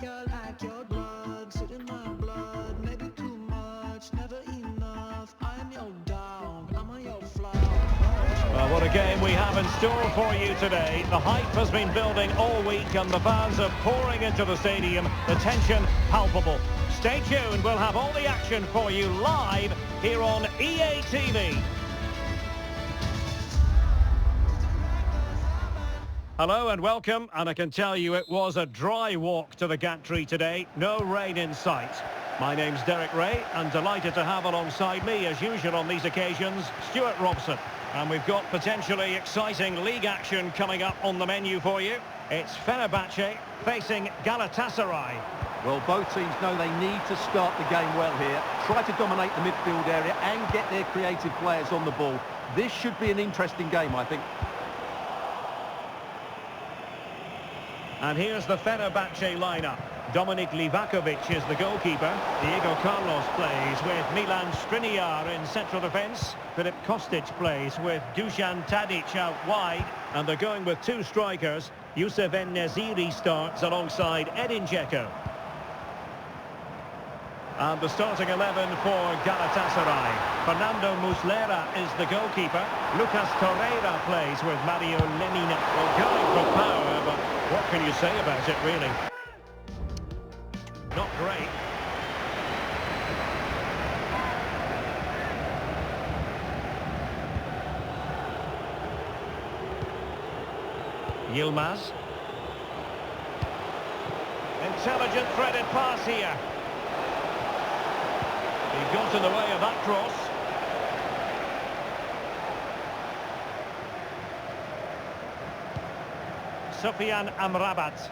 like your drugs, in my blood, maybe too much, never enough. I'm your dog, I'm on your flower. Well, what a game we have in store for you today. The hype has been building all week and the fans are pouring into the stadium. The tension palpable. Stay tuned, we'll have all the action for you live here on EA TV. Hello and welcome, and I can tell you it was a dry walk to the gantry today. No rain in sight. My name's Derek Ray, and delighted to have alongside me, as usual on these occasions, Stuart Robson. And we've got potentially exciting league action coming up on the menu for you. It's Fenerbahce facing Galatasaray. Well, both teams know they need to start the game well here. Try to dominate the midfield area and get their creative players on the ball. This should be an interesting game, I think. And here's the Fenerbahce lineup. Dominik Livakovic is the goalkeeper. Diego Carlos plays with Milan Skriniar in central defence. Filip Kostic plays with Dusan Tadic out wide. And they're going with two strikers. Youssef En-Nesyri starts alongside Edin Dzeko. And the starting 11 for Galatasaray. Fernando Muslera is the goalkeeper. Lucas Torreira plays with Mario Lemina. Well, going for power, but what can you say about it, really? Not great. Yilmaz. Intelligent threaded pass here. He got in the way of that cross. Sofyan Amrabat.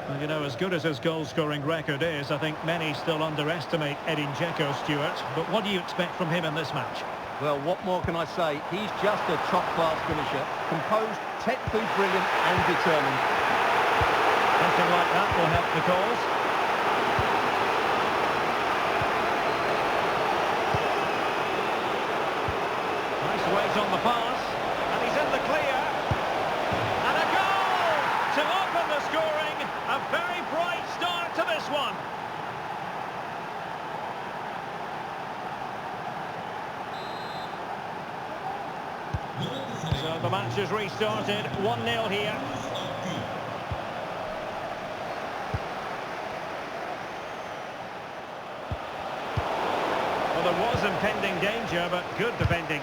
Well, you know, as good as his goal-scoring record is, I think many still underestimate Edin Dzeko, Stuart. But what do you expect from him in this match? Well, what more can I say? He's just a top-class finisher. Composed, technically brilliant and determined. Something like that will help the cause. Weight on the pass, and he's in the clear, and a goal to open the scoring. A very bright start to this one. So the match is restarted, 1-0 here. Well, there was impending danger, but good defending.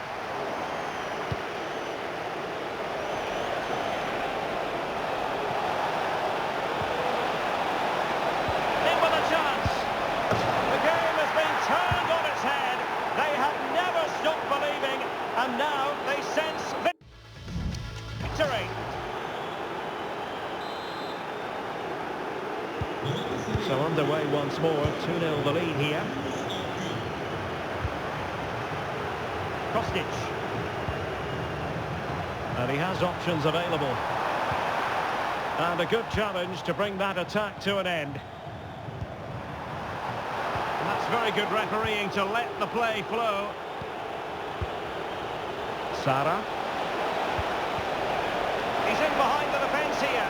And now they sense victory. So underway once more, 2-0 the lead here. Kostic. And he has options available. And a good challenge to bring that attack to an end. And that's very good refereeing to let the play flow. Sara. He's in behind the defence here.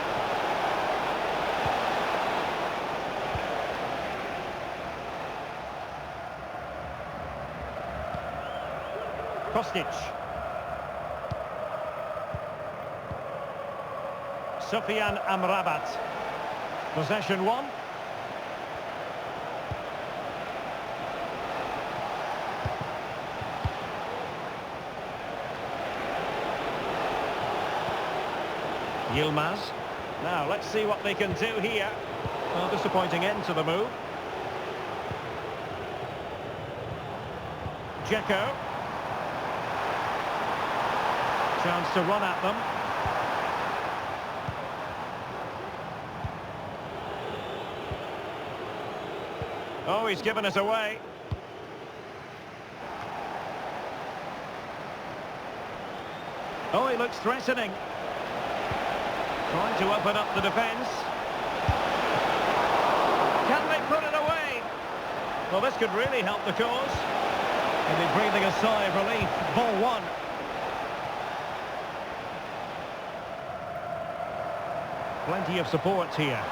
Kostic. Sofyan Amrabat. Possession one. Yilmaz. Now, let's see what they can do here. Well, disappointing end to the move. Dzeko. Chance to run at them. Oh, he's given it away. Oh, he looks threatening. Trying to open up the defence. Can they put it away? Well, this could really help the cause. And they're breathing a sigh of relief. Ball one. Plenty of support here.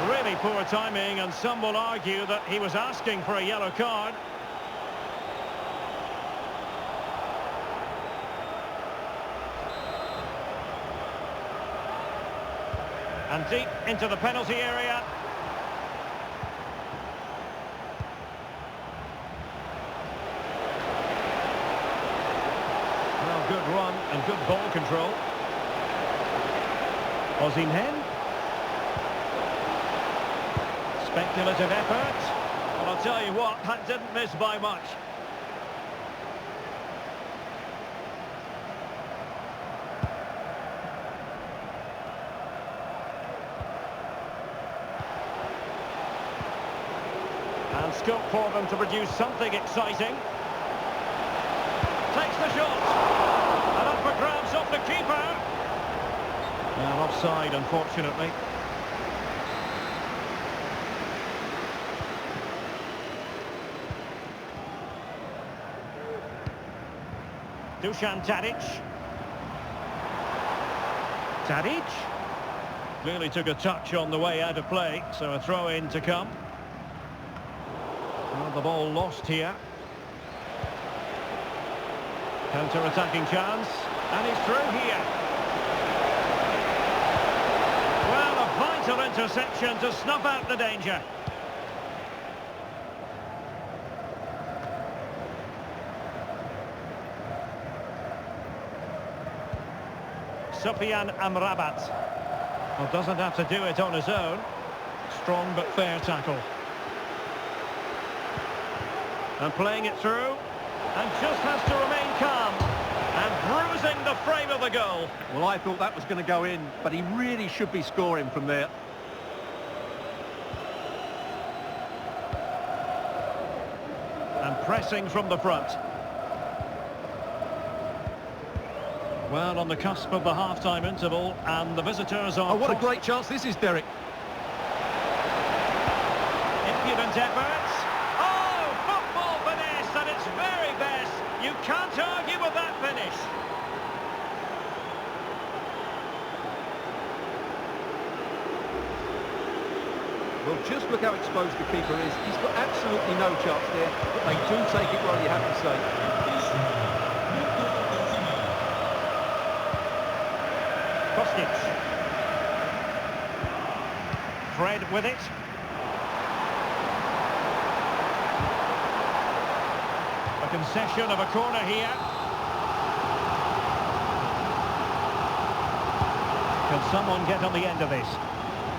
Really poor timing, and some will argue that he was asking for a yellow card. And deep into the penalty area. Well, good run and good ball control. Osimhen. Speculative effort. Well, I'll tell you what, that didn't miss by much. And scope for them to produce something exciting. Takes the shot. And up for grabs off the keeper. Well, offside, unfortunately. Dusan Tadic. Tadic. Clearly took a touch on the way out of play, so a throw-in to come. Well, the ball lost here. Counter-attacking chance, and he's through here. Well, a vital interception to snuff out the danger. Sufyan Amrabat. Well, doesn't have to do it on his own. Strong but fair tackle. And playing it through, and just has to remain calm, and bruising the frame of the goal. Well, I thought that was going to go in, but he really should be scoring from there. And pressing from the front. Well, on the cusp of the half-time interval, and the visitors are... Oh, what a great chance this is, Derek. Impudent efforts. Oh, football finesse at its very best. You can't argue with that finish. Well, just look how exposed the keeper is. He's got absolutely no chance there, but they do take it well, you have to say. Kostic. Fred with it. A concession of a corner here. Can someone get on the end of this?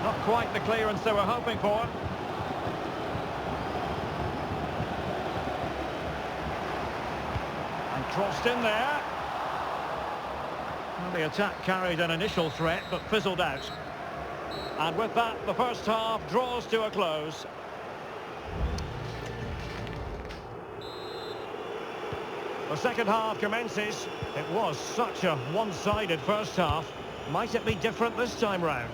Not quite the clearance they were hoping for. And crossed in there. Well, the attack carried an initial threat, but fizzled out. And with that, the first half draws to a close. The second half commences. It was such a one-sided first half. Might it be different this time round?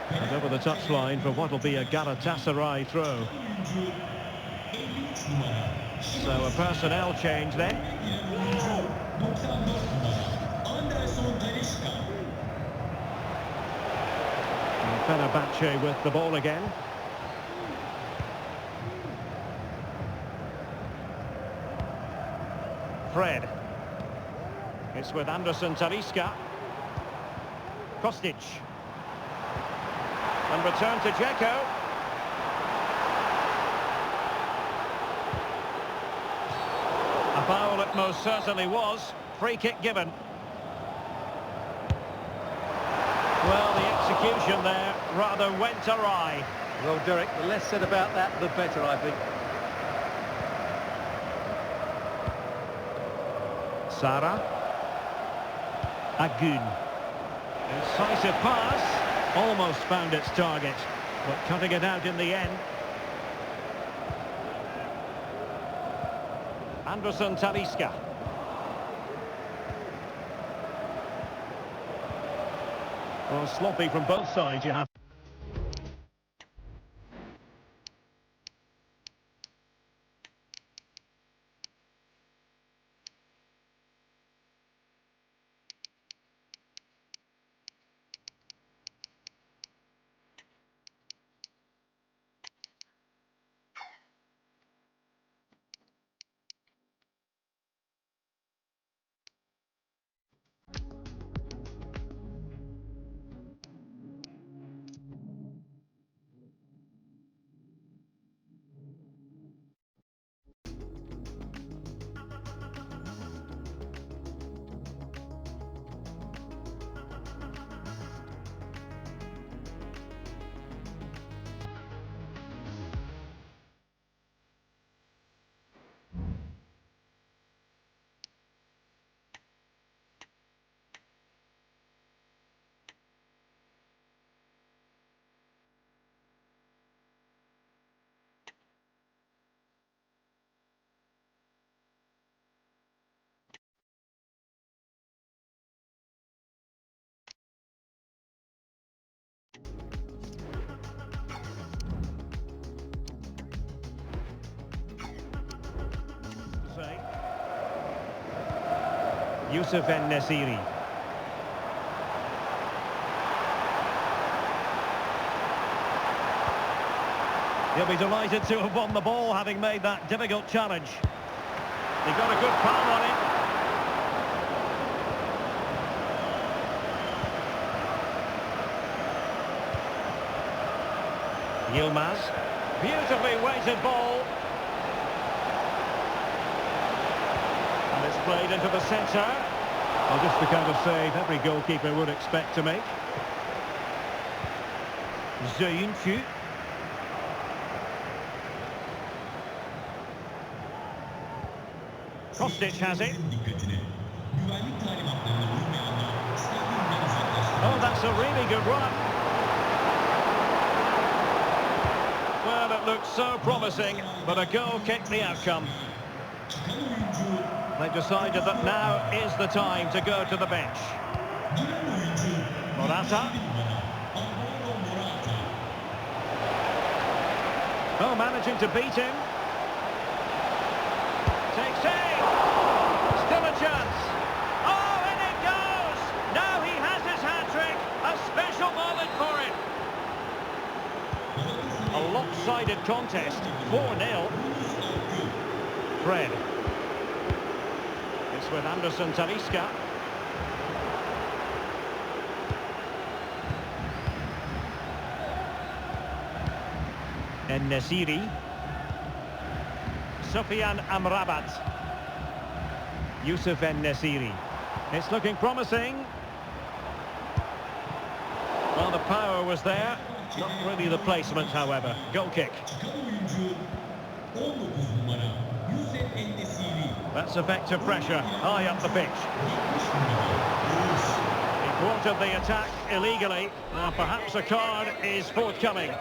And over the touchline for what will be a Galatasaray throw. So a personnel change then. And Fenerbahce with the ball again. Fred. It's with Anderson Talisca. Kostic. And return to Dzeko. A foul it most certainly was. Free kick given. Well, the execution there rather went awry. Well, Derek, the less said about that, the better, I think. Sara. Agun. Incisive pass. Almost found its target, but cutting it out in the end. Anderson Talisca. Well, sloppy from both sides, you have. Youssef En-Nesyri. He'll be delighted to have won the ball, having made that difficult challenge. He got a good palm on it. Yilmaz. Beautifully weighted ball. And it's played into the centre. Well, just the kind of save every goalkeeper would expect to make. Zeyuncu. Kostic has it. Oh, that's a really good run. Well, it looked so promising, but a goal kicked the outcome. They've decided that now is the time to go to the bench. Morata. Oh, managing to beat him. Takes aim. Still a chance. Oh, and it goes! Now he has his hat-trick. A special moment for him. A lopsided contest. 4-0. Fred. It's with Anderson Talisca. En-Nesyri. Sufyan Amrabat. Youssef En-Nesyri. It's looking promising. Well, the power was there. Not really the placement, however. Goal kick. That's effective pressure. High up the pitch. He thwarted the attack illegally. Now, perhaps a card is forthcoming.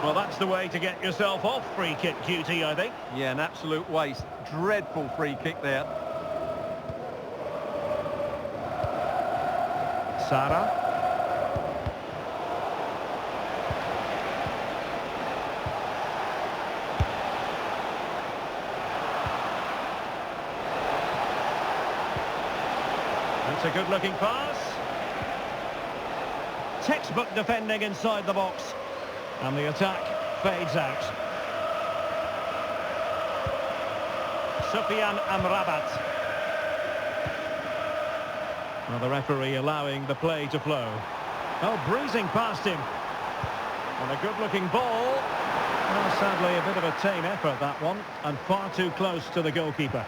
Well, that's the way to get yourself off free kick duty, I think. Yeah, an absolute waste. Dreadful free kick there. Sara. That's a good-looking pass. Textbook defending inside the box. And the attack fades out. Sufyan Amrabat. Well, the referee allowing the play to flow. Oh, breezing past him. And a good-looking ball. Well, sadly, a bit of a tame effort, that one. And far too close to the goalkeeper.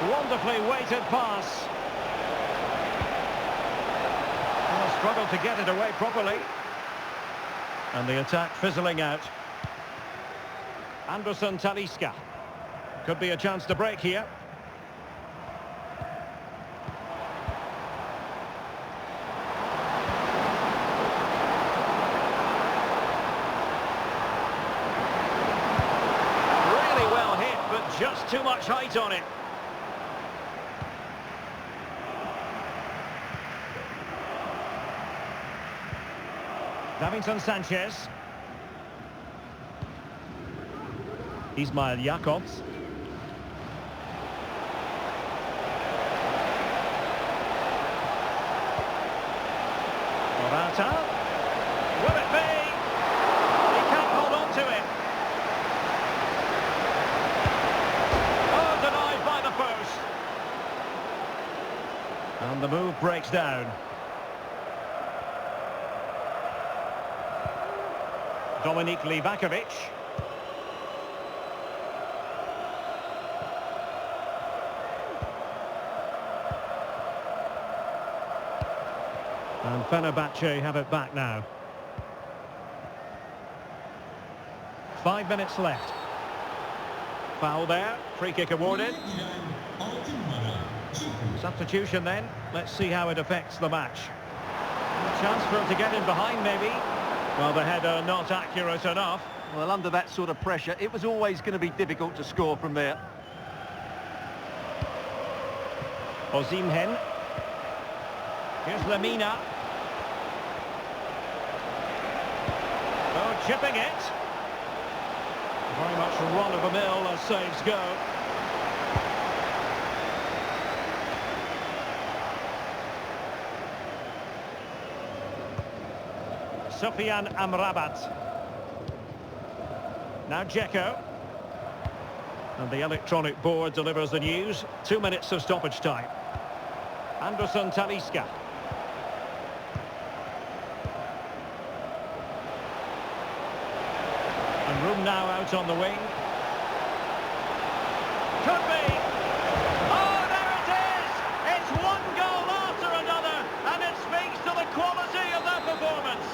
Wonderfully weighted pass. Struggled to get it away properly. And the attack fizzling out. Anderson Talisca. Could be a chance to break here. Really well hit, but just too much height on it. Davinson Sanchez. Ismail Jakobs. Morata. Will it be? He can't hold on to it. Oh, denied by the post. And the move breaks down. Dominik Livakovic. And Fenerbahce have it back now. 5 minutes left. Foul there. Free kick awarded. Substitution then. Let's see how it affects the match. Chance for him to get in behind maybe. Well, the header not accurate enough. Well, under that sort of pressure, it was always going to be difficult to score from there. Osimhen. Here's Lamina. Oh, chipping it. Very much run-of-the-mill as saves go. Sufyan Amrabat. Now Dzeko. And the electronic board delivers the news. 2 minutes of stoppage time. Anderson Talisca. And room now out on the wing. Could be. Oh, there it is! It's one goal after another, and it speaks to the quality of their performance.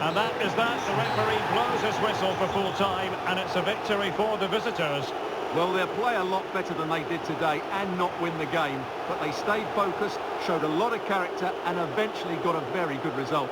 And that is that. The referee blows his whistle for full time, and it's a victory for the visitors. Well, they'll play a lot better than they did today and not win the game, but they stayed focused, showed a lot of character and eventually got a very good result.